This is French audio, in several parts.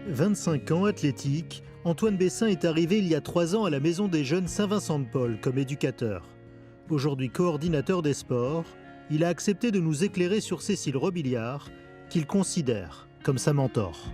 25 ans, athlétique, Antoine Bessin est arrivé il y a 3 ans à la Maison des Jeunes Saint-Vincent-de-Paul comme éducateur. Aujourd'hui coordinateur des sports, il a accepté de nous éclairer sur Cécile Robiliard, qu'il considère comme sa mentor.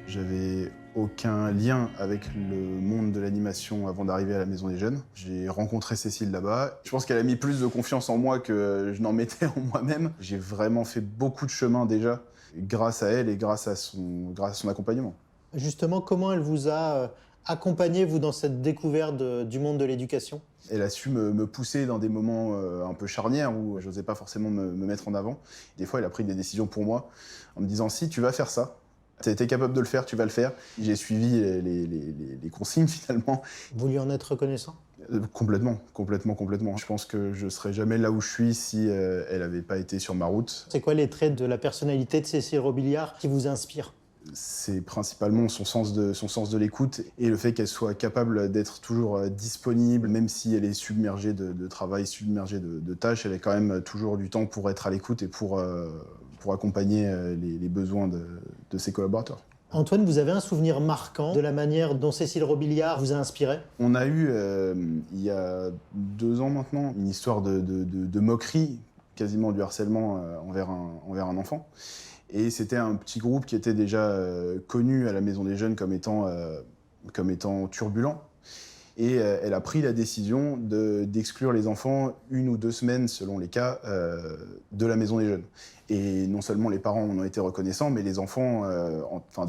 J'avais aucun lien avec le monde de l'animation avant d'arriver à la Maison des Jeunes. J'ai rencontré Cécile là-bas. Je pense qu'elle a mis plus de confiance en moi que je n'en mettais en moi-même. J'ai vraiment fait beaucoup de chemin déjà, grâce à elle et grâce à son accompagnement. Justement, comment elle vous a accompagné, vous, dans cette découverte du monde de l'éducation ? Elle a su me pousser dans des moments un peu charnières où je n'osais pas forcément me mettre en avant. Des fois, elle a pris des décisions pour moi en me disant « si, tu vas faire ça ». T'es capable de le faire, tu vas le faire. J'ai suivi les consignes finalement. Vous lui en êtes reconnaissant ? Complètement. Je pense que je serais jamais là où je suis si elle n'avait pas été sur ma route. C'est quoi les traits de la personnalité de Cécile Robiliard qui vous inspirent ? C'est principalement son sens de l'écoute et le fait qu'elle soit capable d'être toujours disponible, même si elle est submergée de travail, submergée de tâches, elle a quand même toujours du temps pour être à l'écoute et pour accompagner les besoins de ses collaborateurs. Antoine, vous avez un souvenir marquant de la manière dont Cécile Robiliard vous a inspiré ? On a eu, il y a 2 ans maintenant, une histoire de moquerie, quasiment du harcèlement envers un enfant. Et c'était un petit groupe qui était déjà connu à la Maison des Jeunes comme étant turbulent. Et elle a pris la décision d'exclure les enfants 1 ou 2 semaines, selon les cas, de la Maison des Jeunes. Et non seulement les parents en ont été reconnaissants, mais les enfants,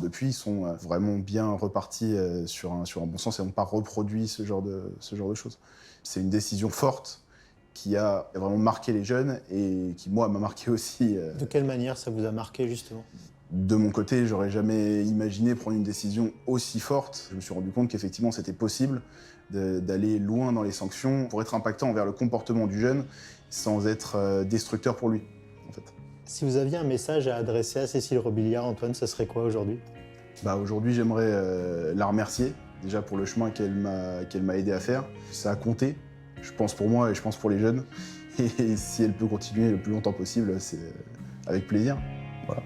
depuis, sont vraiment bien repartis sur un bon sens et n'ont pas reproduit ce genre de choses. C'est une décision forte qui a vraiment marqué les jeunes et qui, moi, m'a marqué aussi. De quelle manière ça vous a marqué, justement ? De mon côté, j'aurais jamais imaginé prendre une décision aussi forte. Je me suis rendu compte qu'effectivement, c'était possible d'aller loin dans les sanctions pour être impactant envers le comportement du jeune sans être destructeur pour lui, en fait. Si vous aviez un message à adresser à Cécile Robiliard, Antoine, ça serait quoi aujourd'hui ? Aujourd'hui, j'aimerais la remercier, déjà pour le chemin qu'elle m'a aidé à faire. Ça a compté, je pense pour moi et je pense pour les jeunes. Et si elle peut continuer le plus longtemps possible, c'est avec plaisir. Voilà.